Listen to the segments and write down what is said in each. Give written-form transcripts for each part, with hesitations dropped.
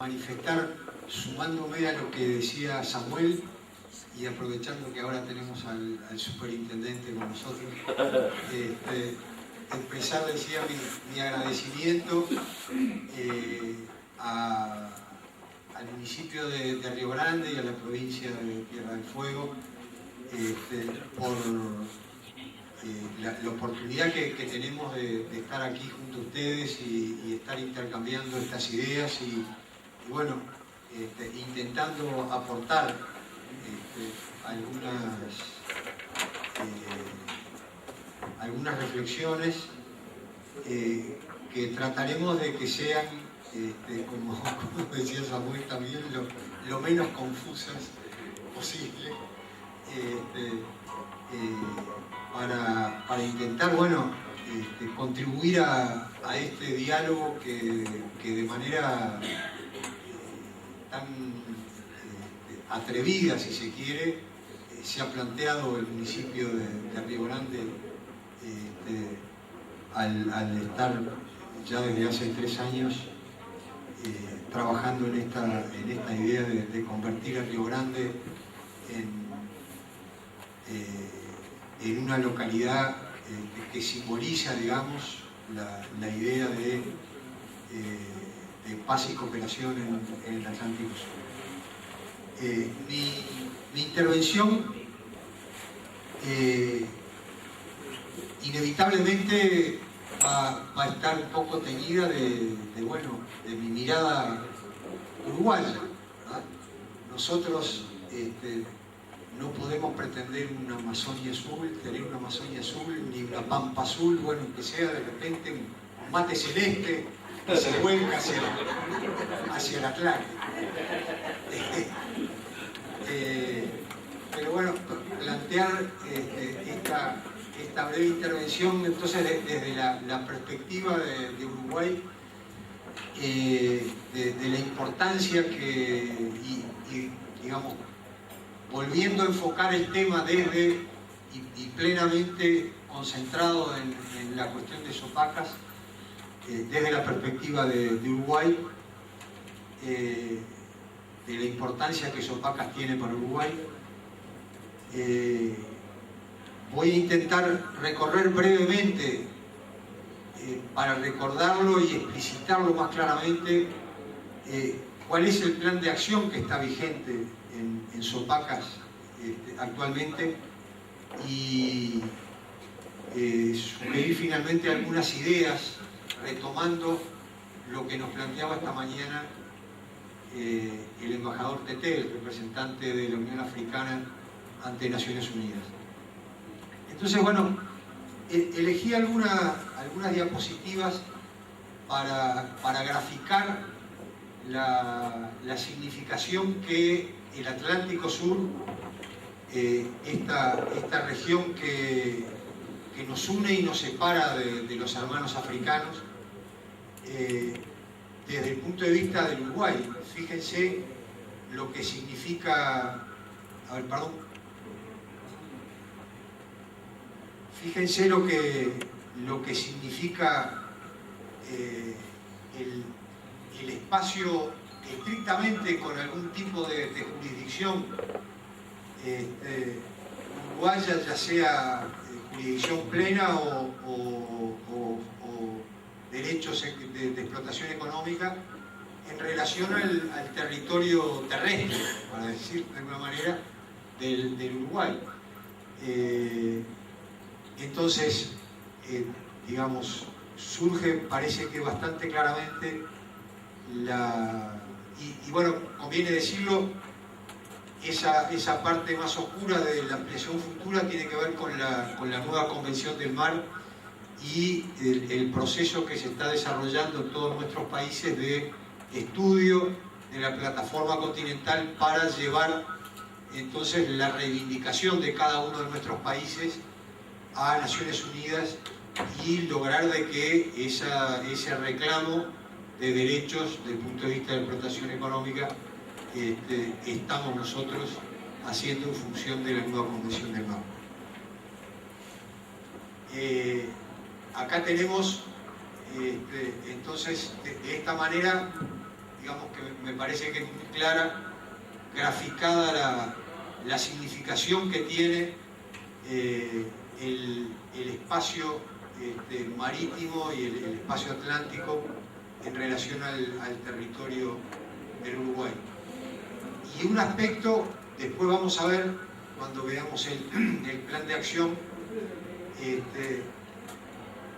manifestar, sumándome a lo que decía Samuel y aprovechando que ahora tenemos al superintendente con nosotros, expresar, decía, mi agradecimiento al municipio de Río Grande y a la provincia de Tierra del Fuego por la oportunidad que tenemos de estar aquí junto a ustedes y estar intercambiando estas ideas y bueno, intentando aportar algunas reflexiones que trataremos de que sean, como decía Samuel también, lo menos confusas posible, para intentar, bueno, contribuir a este diálogo que de manera tan atrevida, si se quiere, se ha planteado el municipio de Río Grande al estar ya desde hace 3 años trabajando en esta idea de convertir a Río Grande en una localidad que simboliza, digamos, la idea de paz y cooperación en el Atlántico Sur. Mi intervención inevitablemente va a estar un poco teñida de mi mirada uruguaya, ¿verdad? Nosotros no podemos pretender una Amazonia azul, tener una Amazonia azul, ni una Pampa azul, bueno, que sea de repente un mate celeste que se vuelca hacia el Atlántico. Pero bueno, plantear esta breve intervención, entonces desde la perspectiva de Uruguay, de la importancia y digamos, volviendo a enfocar el tema desde y plenamente concentrado en la cuestión de Sopacas, desde la perspectiva de Uruguay, de la importancia que Sopacas tiene para Uruguay. Voy a intentar recorrer brevemente, para recordarlo y explicitarlo más claramente, cuál es el plan de acción que está vigente en Sopacas actualmente y sugerir finalmente algunas ideas retomando lo que nos planteaba esta mañana el embajador Teté, el representante de la Unión Africana ante Naciones Unidas. Entonces, bueno, elegí algunas diapositivas para graficar la significación que el Atlántico Sur, esta región que nos une y nos separa de los hermanos africanos, desde el punto de vista del Uruguay. Fíjense lo que significa... A ver, perdón. Fíjense lo que significa el espacio estrictamente con algún tipo de jurisdicción uruguaya, ya sea jurisdicción plena o derechos de explotación económica, en relación al territorio terrestre, para decir de alguna manera, del Uruguay. Entonces, digamos, surge, parece que bastante claramente, y bueno, conviene decirlo, esa parte más oscura de la ampliación futura tiene que ver con la nueva Convención del Mar y el proceso que se está desarrollando en todos nuestros países de estudio de la plataforma continental para llevar entonces la reivindicación de cada uno de nuestros países a Naciones Unidas y lograr de que ese reclamo de derechos desde el punto de vista de explotación económica estamos nosotros haciendo en función de la nueva Convención del Mar. Acá tenemos entonces de esta manera digamos que me parece que es muy clara, graficada la significación que tiene el espacio marítimo y el espacio atlántico en relación al territorio del Uruguay. Y un aspecto, después vamos a ver, cuando veamos el plan de acción,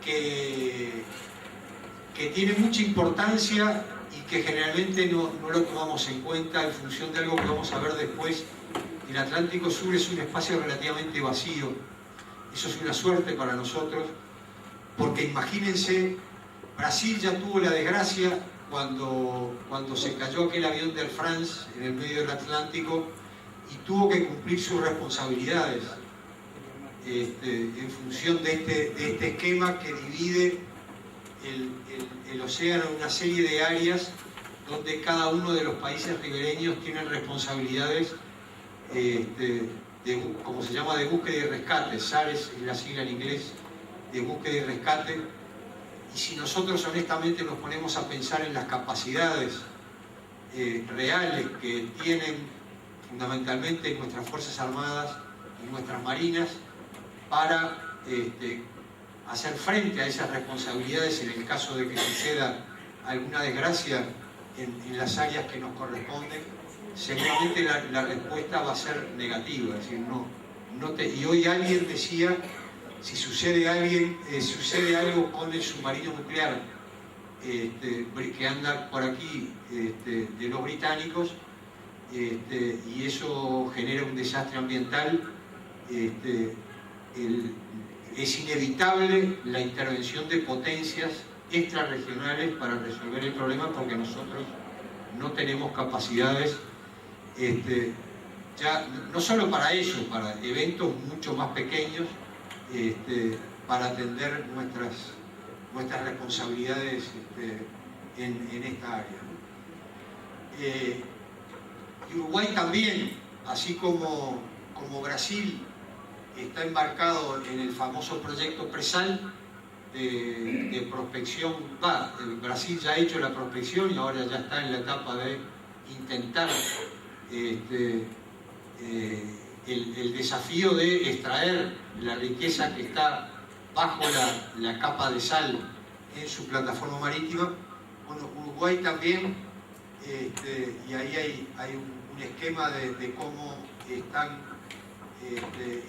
que tiene mucha importancia y que generalmente no lo tomamos en cuenta en función de algo que vamos a ver después. El Atlántico Sur es un espacio relativamente vacío. Eso es una suerte para nosotros, porque imagínense, Brasil ya tuvo la desgracia cuando se cayó aquel avión de Air France en el medio del Atlántico y tuvo que cumplir sus responsabilidades en función de este esquema que divide el océano en una serie de áreas donde cada uno de los países ribereños tiene responsabilidades como se llama, de búsqueda y rescate. SARES es la sigla en inglés, de búsqueda y rescate. Y si nosotros honestamente nos ponemos a pensar en las capacidades reales que tienen fundamentalmente nuestras Fuerzas Armadas y nuestras Marinas para hacer frente a esas responsabilidades en el caso de que suceda alguna desgracia en las áreas que nos corresponden, seguramente la respuesta va a ser negativa. Es decir, y hoy alguien decía, si sucede algo con el submarino nuclear que anda por aquí de los británicos, y eso genera un desastre ambiental, es inevitable la intervención de potencias extrarregionales para resolver el problema, porque nosotros no tenemos capacidades ya no solo para eso, para eventos mucho más pequeños, para atender nuestras responsabilidades en esta área, ¿no? Y Uruguay también, así como Brasil está embarcado en el famoso proyecto Presal de prospección. Brasil ya ha hecho la prospección y ahora ya está en la etapa de intentar el desafío de extraer la riqueza que está bajo la capa de sal en su plataforma marítima. Bueno, Uruguay también, y ahí hay un esquema de cómo están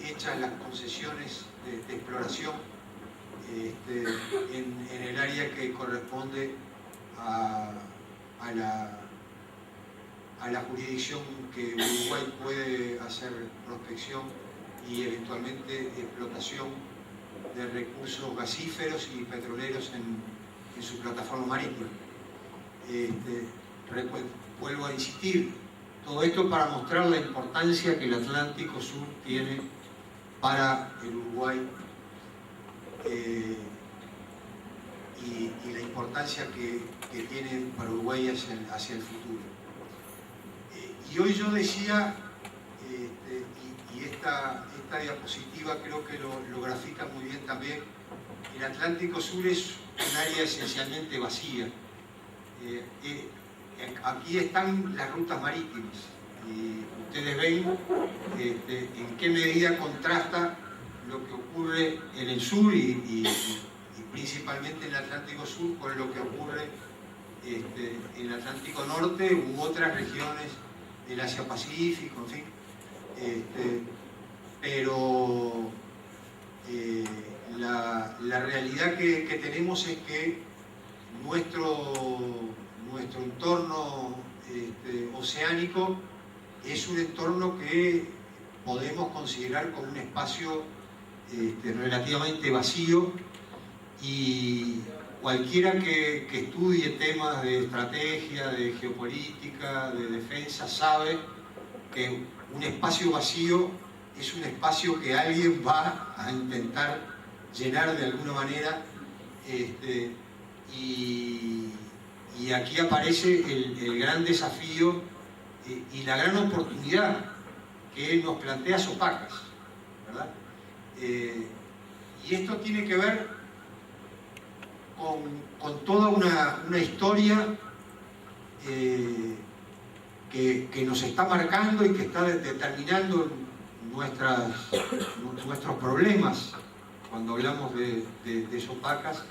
hechas las concesiones de exploración en el área que corresponde a la jurisdicción que Uruguay puede hacer prospección y eventualmente explotación de recursos gasíferos y petroleros en su plataforma marítima. Vuelvo a insistir, todo esto para mostrar la importancia que el Atlántico Sur tiene para el Uruguay y la importancia que tiene para Uruguay hacia el futuro. Y hoy yo decía, y esta diapositiva creo que lo grafica muy bien también, el Atlántico Sur es un área esencialmente vacía. Aquí están las rutas marítimas y ustedes ven en qué medida contrasta lo que ocurre en el sur y principalmente en el Atlántico Sur con lo que ocurre en el Atlántico Norte u otras regiones del Asia-Pacífico, en fin. Pero la realidad que tenemos es que nuestro entorno oceánico es un entorno que podemos considerar como un espacio relativamente vacío, y cualquiera que estudie temas de estrategia, de geopolítica, de defensa, sabe que un espacio vacío es un espacio que alguien va a intentar llenar de alguna manera, y aquí aparece el gran desafío y la gran oportunidad que nos plantea Sopacas, ¿verdad? Y esto tiene que ver con toda una historia que nos está marcando y que está determinando nuestros problemas cuando hablamos de Sopacas.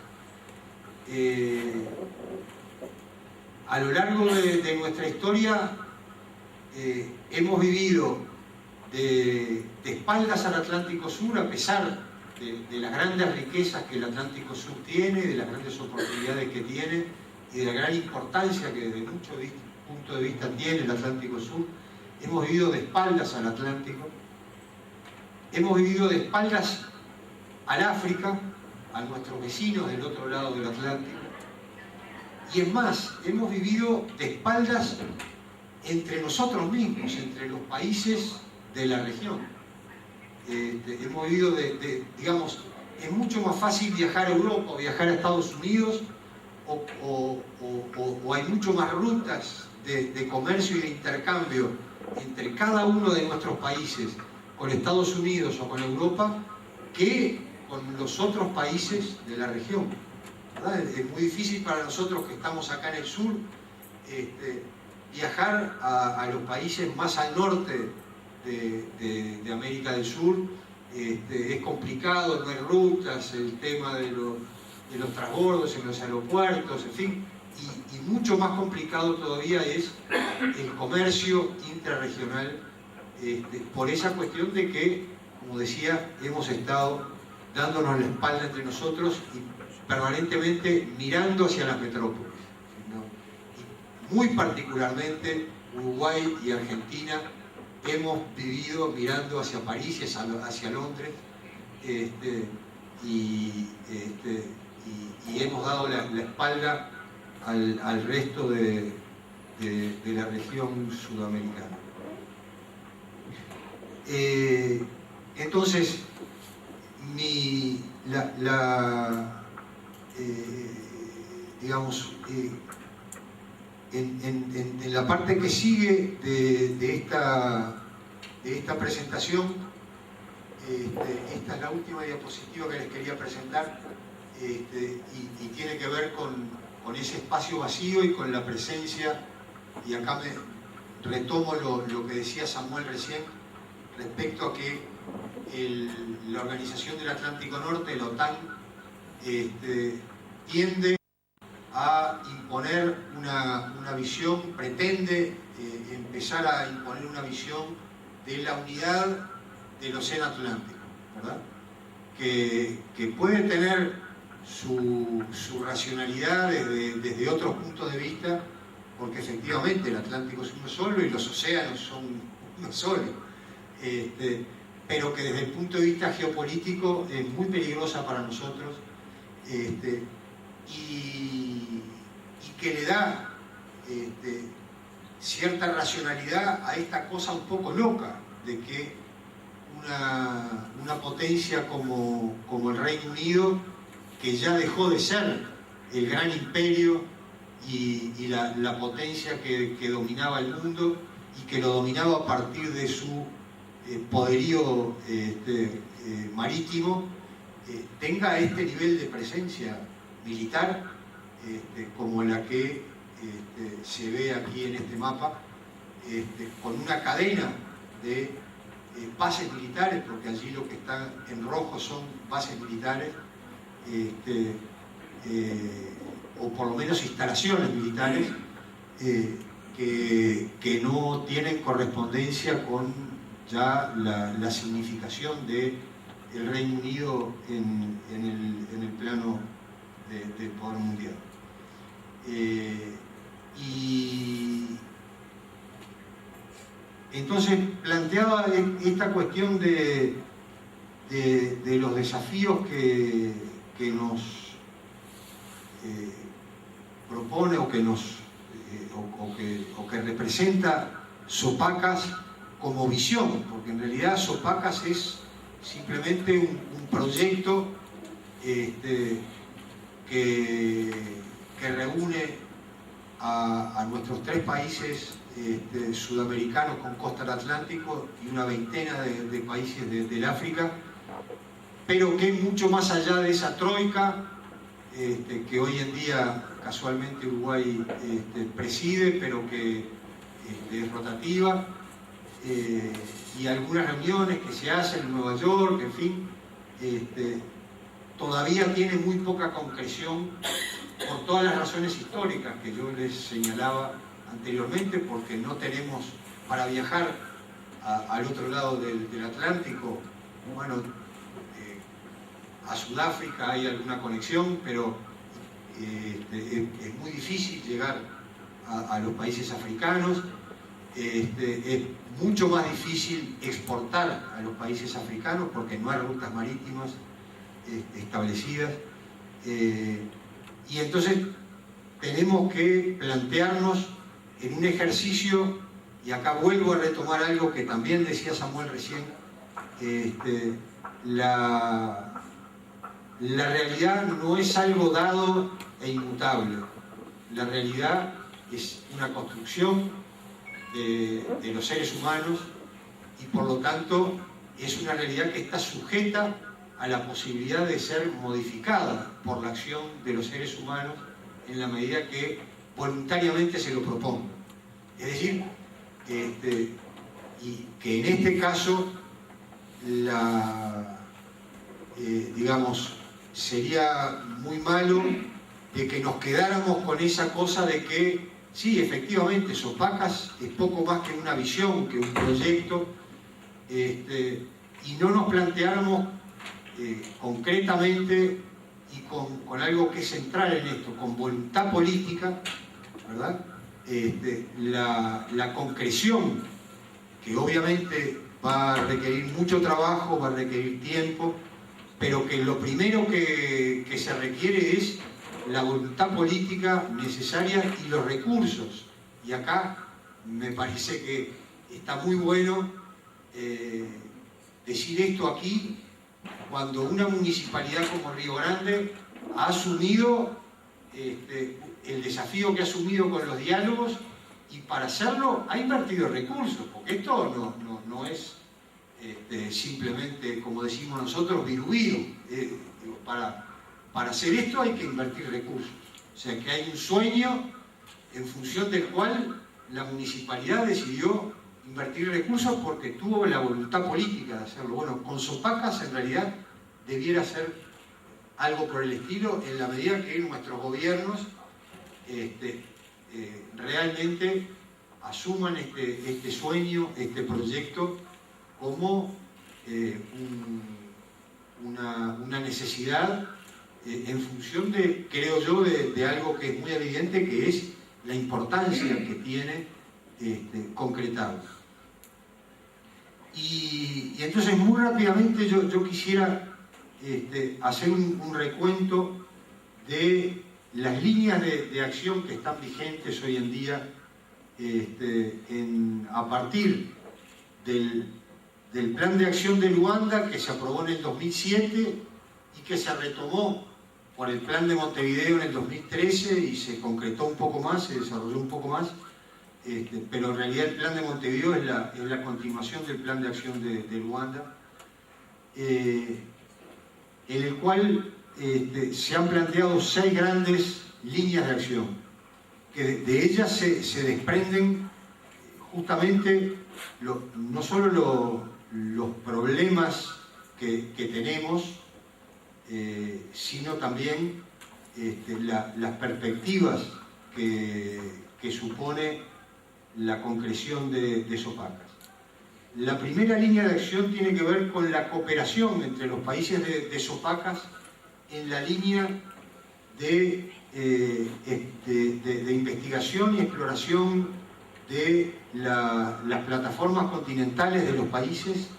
A lo largo de nuestra historia hemos vivido de espaldas al Atlántico Sur, a pesar de las grandes riquezas que el Atlántico Sur tiene, de las grandes oportunidades que tiene y de la gran importancia que desde muchos puntos de vista tiene el Atlántico Sur. Hemos vivido de espaldas al Atlántico, hemos vivido de espaldas al África, a nuestros vecinos del otro lado del Atlántico, y es más, hemos vivido de espaldas entre nosotros mismos, entre los países de la región. Hemos vivido digamos, es mucho más fácil viajar a Europa o viajar a Estados Unidos, o hay mucho más rutas de comercio y de intercambio entre cada uno de nuestros países con Estados Unidos o con Europa que con los otros países de la región, ¿verdad? Es muy difícil para nosotros que estamos acá en el sur viajar a los países más al norte de América del Sur. Es complicado, no hay rutas, el tema de los transbordos en los aeropuertos, en fin, y mucho más complicado todavía es el comercio intrarregional, por esa cuestión de que, como decía, hemos estado dándonos la espalda entre nosotros y permanentemente mirando hacia las metrópolis, ¿no? Y muy particularmente Uruguay y Argentina hemos vivido mirando hacia París y hacia Londres, y hemos dado la espalda al resto de la región sudamericana. Entonces, digamos, en la parte que sigue de esta presentación, esta es la última diapositiva que les quería presentar, y tiene que ver con ese espacio vacío y con la presencia, y acá retomo lo que decía Samuel recién respecto a que la Organización del Atlántico Norte, la OTAN, tiende a imponer una visión, pretende empezar a imponer una visión de la unidad del Océano Atlántico, ¿verdad? Que puede tener su racionalidad desde otros puntos de vista, porque efectivamente el Atlántico es uno solo y los océanos son uno solo, pero que desde el punto de vista geopolítico es muy peligrosa para nosotros, y que le da cierta racionalidad a esta cosa un poco loca de que una potencia como el Reino Unido, que ya dejó de ser el gran imperio y la potencia que dominaba el mundo y que lo dominaba a partir de su poderío marítimo, tenga este nivel de presencia militar como la que se ve aquí en este mapa, con una cadena de bases militares, porque allí lo que está en rojo son bases militares, o por lo menos instalaciones militares que no tienen correspondencia con ya la significación del Reino Unido en el plano del poder mundial. Y entonces planteaba esta cuestión de los desafíos que nos propone o que representa Sopacas como visión, porque en realidad Sopacas es simplemente un proyecto que reúne a nuestros tres países sudamericanos con costa del Atlántico y una veintena de países del África, pero que es mucho más allá de esa troika que hoy en día casualmente Uruguay preside, pero que es rotativa, y algunas reuniones que se hacen en Nueva York, en fin, todavía tiene muy poca concreción por todas las razones históricas que yo les señalaba anteriormente, porque no tenemos para viajar al otro lado del Atlántico. Bueno, a Sudáfrica hay alguna conexión, pero es muy difícil llegar a los países africanos. Es mucho más difícil exportar a los países africanos porque no hay rutas marítimas establecidas. Y entonces tenemos que plantearnos en un ejercicio, y acá vuelvo a retomar algo que también decía Samuel recién, la realidad no es algo dado e inmutable. La realidad es una construcción de los seres humanos, y por lo tanto es una realidad que está sujeta a la posibilidad de ser modificada por la acción de los seres humanos en la medida que voluntariamente se lo proponga. Es decir, y que en este caso digamos, sería muy malo de que nos quedáramos con esa cosa de que sí, efectivamente, Sopacas es poco más que una visión, que un proyecto, y no nos planteáramos concretamente y con algo que es central en esto, con voluntad política, ¿verdad? La concreción, que obviamente va a requerir mucho trabajo, va a requerir tiempo, pero que lo primero que se requiere es la voluntad política necesaria y los recursos. Y acá me parece que está muy bueno decir esto aquí, cuando una municipalidad como Río Grande ha asumido el desafío que ha asumido con los diálogos, y para hacerlo ha invertido recursos, porque esto no es simplemente, como decimos nosotros, virubido. Para hacer esto hay que invertir recursos. O sea que hay un sueño en función del cual la municipalidad decidió invertir recursos porque tuvo la voluntad política de hacerlo. Bueno, con Sopacas en realidad debiera ser algo por el estilo, en la medida que nuestros gobiernos realmente asuman este sueño, este proyecto, como una necesidad en función de, creo yo, de algo que es muy evidente, que es la importancia que tiene concretarlo. Y entonces muy rápidamente yo quisiera hacer un recuento de las líneas de acción que están vigentes hoy en día a partir del plan de acción de Luanda, que se aprobó en el 2007 y que se retomó por el plan de Montevideo en el 2013 y se concretó un poco más, se desarrolló un poco más, pero en realidad el plan de Montevideo es la continuación del plan de acción de Luanda, en el cual se han planteado 6 grandes líneas de acción, que de ellas se desprenden justamente no solo los problemas que tenemos, sino también las perspectivas que supone la concreción de Sopacas. La primera línea de acción tiene que ver con la cooperación entre los países de Sopacas en la línea de investigación y exploración de las plataformas continentales de los países,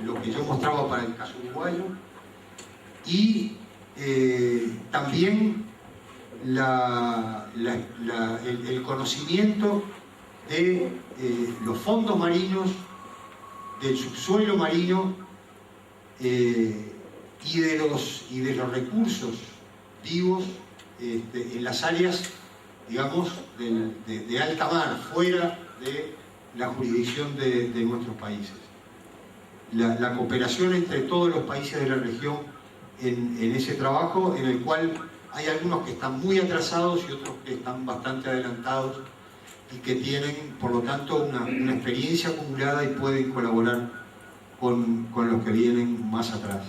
lo que yo mostraba para el caso uruguayo, y también el conocimiento de los fondos marinos, del subsuelo marino y de los recursos vivos en las áreas, digamos, de alta mar, fuera de la jurisdicción de nuestros países. La cooperación entre todos los países de la región en ese trabajo, en el cual hay algunos que están muy atrasados y otros que están bastante adelantados y que tienen, por lo tanto, una experiencia acumulada y pueden colaborar con los que vienen más atrás.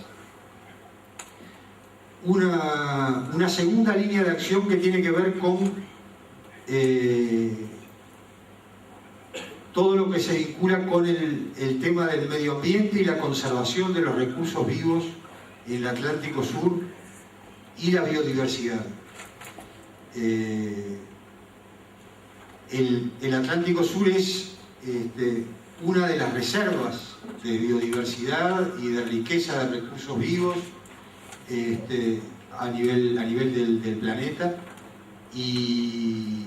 Una segunda línea de acción que tiene que ver con todo lo que se vincula con el tema del medio ambiente y la conservación de los recursos vivos en el Atlántico Sur y la biodiversidad. El Atlántico Sur es una de las reservas de biodiversidad y de riqueza de recursos vivos a nivel del planeta, y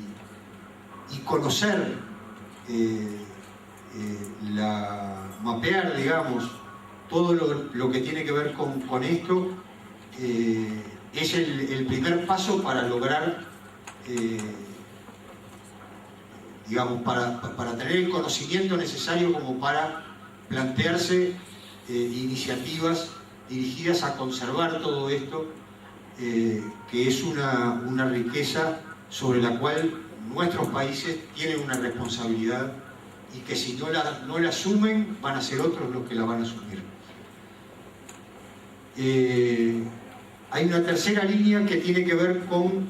conocer, mapear, digamos, todo lo que tiene que ver con esto es el primer paso para lograr, digamos, para tener el conocimiento necesario como para plantearse iniciativas dirigidas a conservar todo esto, que es una riqueza sobre la cual nuestros países tienen una responsabilidad, y que si no la asumen, van a ser otros los que la van a asumir. Hay una tercera línea que tiene que ver con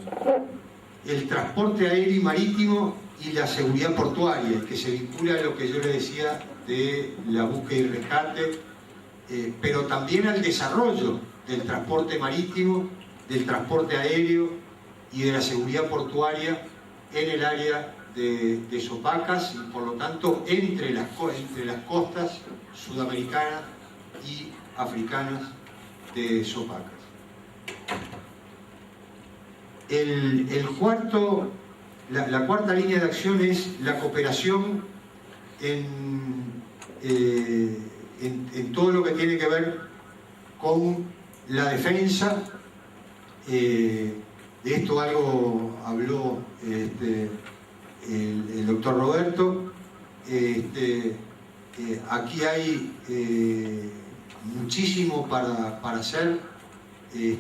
el transporte aéreo y marítimo y la seguridad portuaria, que se vincula a lo que yo le decía de la búsqueda y rescate, pero también al desarrollo del transporte marítimo, del transporte aéreo y de la seguridad portuaria en el área de Sopacas, y por lo tanto entre las costas sudamericanas y africanas de Sopacas. La cuarta línea de acción es la cooperación en todo lo que tiene que ver con la defensa. De esto algo habló el doctor Roberto. Aquí hay muchísimo para hacer, y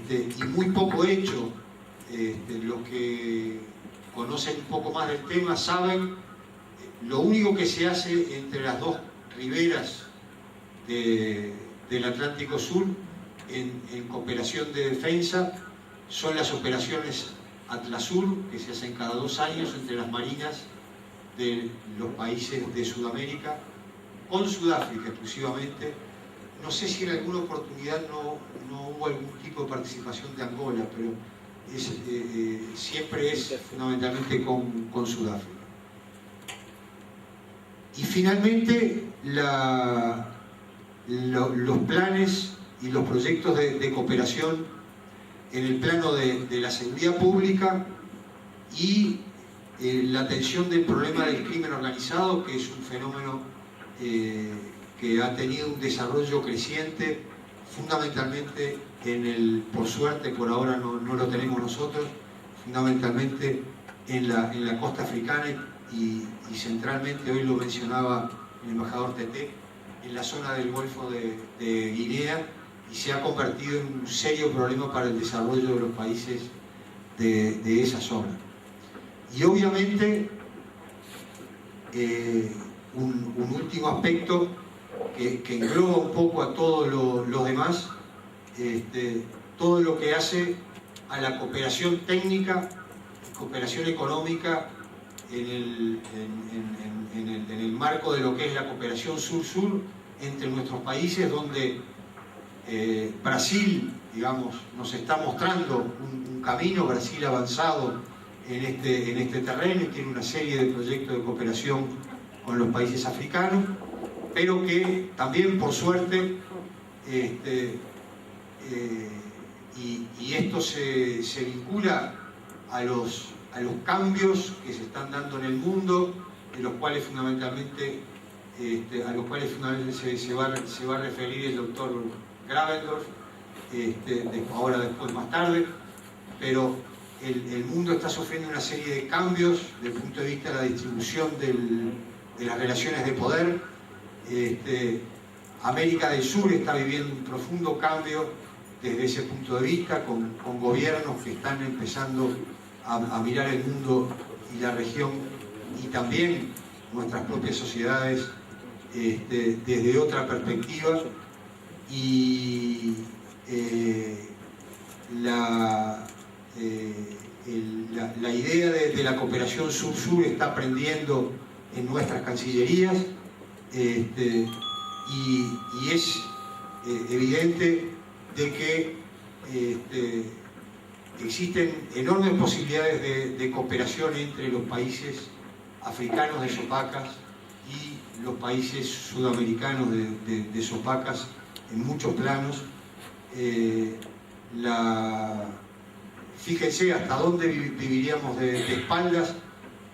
muy poco hecho. Los que conocen un poco más del tema saben lo único que se hace entre las dos riberas del Atlántico Sur en cooperación de defensa son las operaciones Atlasur, que se hacen cada 2 años entre las marinas de los países de Sudamérica, con Sudáfrica exclusivamente. No sé si en alguna oportunidad no hubo algún tipo de participación de Angola, pero siempre es fundamentalmente con Sudáfrica. Y finalmente los planes y los proyectos de cooperación en el plano de la seguridad pública y la atención del problema del crimen organizado, que es un fenómeno que ha tenido un desarrollo creciente, fundamentalmente por suerte, por ahora no lo tenemos nosotros, fundamentalmente en la costa africana y centralmente, hoy lo mencionaba el embajador Teté, en la zona del Golfo de Guinea, y se ha convertido en un serio problema para el desarrollo de los países de esa zona. Y obviamente, un último aspecto que engloba un poco a todos los demás, todo lo que hace a la cooperación técnica, cooperación económica en el marco de lo que es la cooperación sur-sur entre nuestros países, donde Brasil, digamos, nos está mostrando un camino. Brasil avanzado en este terreno y tiene una serie de proyectos de cooperación con los países africanos, pero que también, por suerte, y esto se vincula a los cambios que se están dando en el mundo, de los cuales fundamentalmente se va a referir el doctor Gravendorf, después más tarde, pero el mundo está sufriendo una serie de cambios desde el punto de vista de la distribución de las relaciones de poder. América del Sur está viviendo un profundo cambio desde ese punto de vista, con gobiernos que están empezando a mirar el mundo y la región, y también nuestras propias sociedades desde otra perspectiva. Y la idea de la cooperación sur-sur está aprendiendo en nuestras cancillerías, y es evidente de que existen enormes posibilidades de cooperación entre los países africanos de Sopacas y los países sudamericanos de Sopacas en muchos planos. Fíjense hasta dónde viviríamos de espaldas,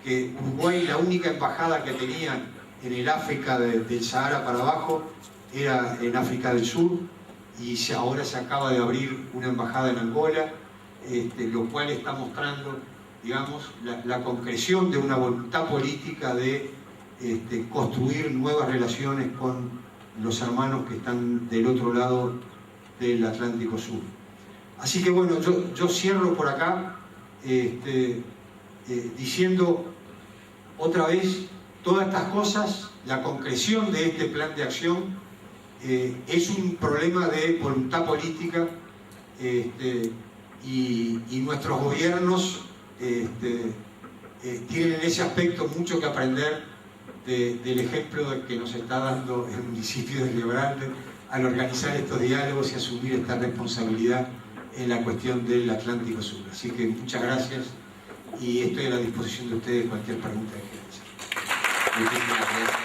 que Uruguay, la única embajada que tenía en el África del Sahara para abajo era en África del Sur, y ahora se acaba de abrir una embajada en Angola, lo cual está mostrando, digamos, la concreción de una voluntad política de construir nuevas relaciones con los hermanos que están del otro lado del Atlántico Sur. Así que bueno, yo cierro por acá diciendo otra vez todas estas cosas. La concreción de este plan de acción es un problema de voluntad política, y nuestros gobiernos tienen en ese aspecto mucho que aprender del ejemplo que nos está dando el municipio de Río Grande al organizar estos diálogos y asumir esta responsabilidad en la cuestión del Atlántico Sur. Así que muchas gracias, y estoy a la disposición de ustedes cualquier pregunta que quieran hacer. Muchísimas gracias.